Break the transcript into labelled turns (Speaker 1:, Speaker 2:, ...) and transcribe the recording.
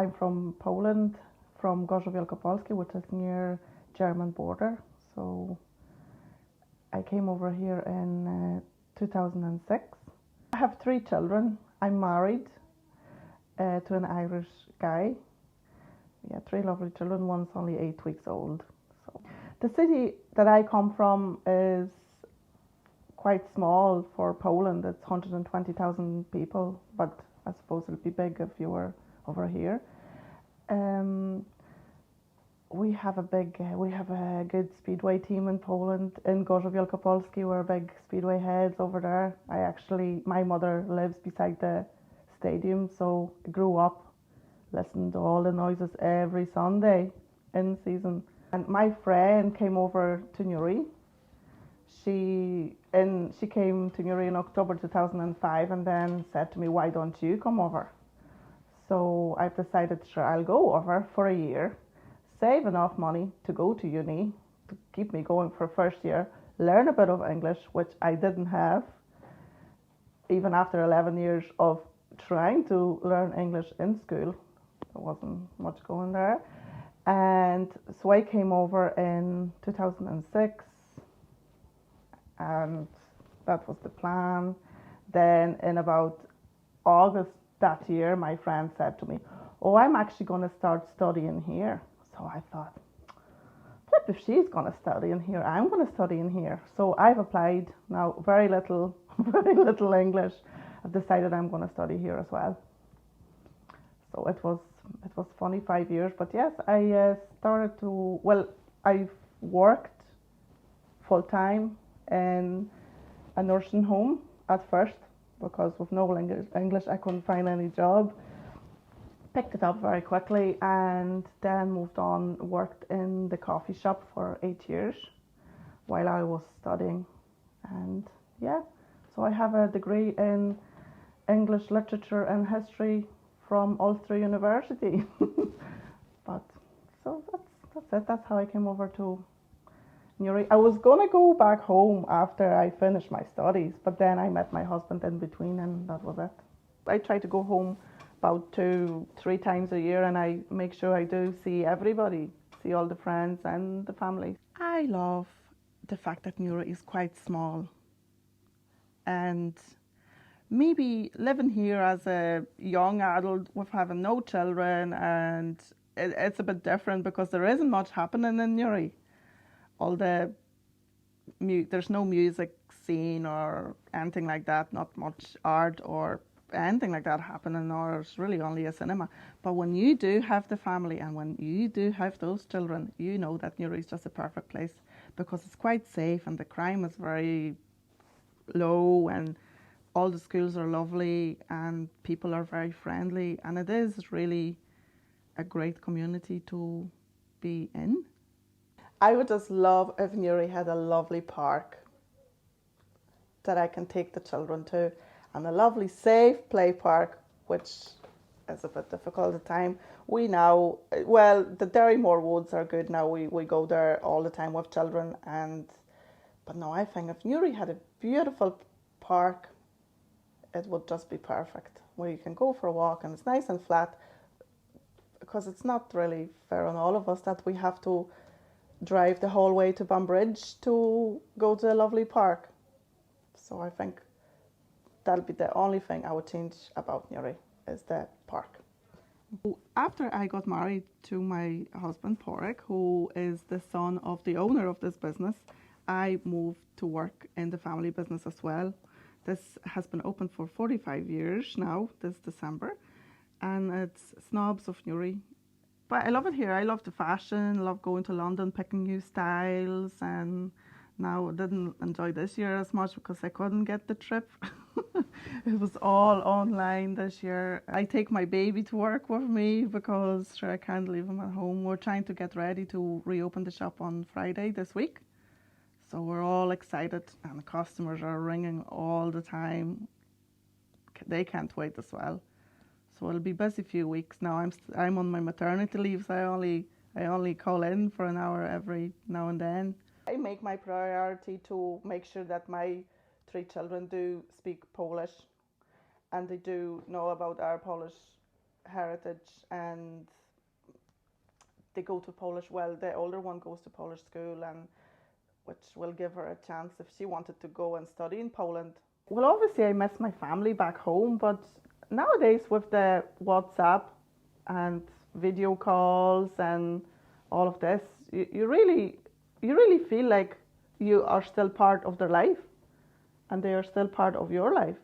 Speaker 1: I'm from Poland, from Gorzów Wielkopolski, which is near German border. So I came over here in 2006. I have 3 children. I'm married to an Irish guy. Yeah, 3 lovely children. One's only 8 weeks old. So the city that I come from is quite small for Poland. It's 120,000 people, but I suppose it'll be big if you were over here. We have a good speedway team in Poland. In Gorzów Wielkopolski, we're big speedway heads over there. My mother lives beside the stadium, so I grew up listening to all the noises every Sunday in season. And my friend came over to Newry. She came to Newry in October 2005 and then said to me, "Why don't you come over?" So I've decided, sure, I'll go over for a year, save enough money to go to uni, to keep me going for first year, learn a bit of English, which I didn't have, even after 11 years of trying to learn English in school. There wasn't much going there. And so I came over in 2006, and that was the plan. Then in about August that year, my friend said to me, "Oh, I'm actually going to start studying here." So I thought, flip, if she's going to study in here, I'm going to study in here. So I've applied now, very little, very little English. I've decided I'm going to study here as well. So it was funny 5 years, but yes, I I've worked full time in a nursing home at first because with no English I couldn't find any job. Picked it up very quickly and then moved on, worked in the coffee shop for 8 years while I was studying. And yeah, so I have a degree in English literature and history from Ulster University. But so that's it. That's how I came over to Newry. I was gonna go back home after I finished my studies, but then I met my husband in between, and that was it. I try to go home about 2-3 times a year, and I make sure I do see everybody, see all the friends and the family. I love the fact that Newry is quite small, and maybe living here as a young adult with having no children, and it's a bit different because there isn't much happening in Newry. There's no music scene or anything like that, not much art or anything like that happening, or it's really only a cinema. But when you do have the family and when you do have those children, you know that Newry is just a perfect place because it's quite safe and the crime is very low and all the schools are lovely and people are very friendly, and it is really a great community to be in. I would just love if Newry had a lovely park that I can take the children to, and a lovely safe play park, which is a bit difficult at the time. The Derrymore Woods are good now. We go there all the time with children, but no, I think if Newry had a beautiful park, it would just be perfect, where you can go for a walk and it's nice and flat, because it's not really fair on all of us that we have to drive the whole way to Banbridge to go to a lovely park. So I think that'll be the only thing I would change about Newry, is the park. After I got married to my husband, Porrick, who is the son of the owner of this business, I moved to work in the family business as well. This has been open for 45 years now, this December, and it's Snobs of Newry. But I love it here. I love the fashion, I love going to London, picking new styles, and now I didn't enjoy this year as much because I couldn't get the trip. It was all online this year. I take my baby to work with me because sure I can't leave him at home. We're trying to get ready to reopen the shop on Friday this week. So we're all excited and the customers are ringing all the time. They can't wait as well. So it'll be a busy few weeks now. I'm on my maternity leave, so I only call in for an hour every now and then. I make my priority to make sure that my 3 children do speak Polish and they do know about our Polish heritage, and they go to Polish. Well, the older one goes to Polish school, and which will give her a chance if she wanted to go and study in Poland. Well, obviously, I miss my family back home, but nowadays with the WhatsApp and video calls and all of this, you really feel like you are still part of their life, and they are still part of your life.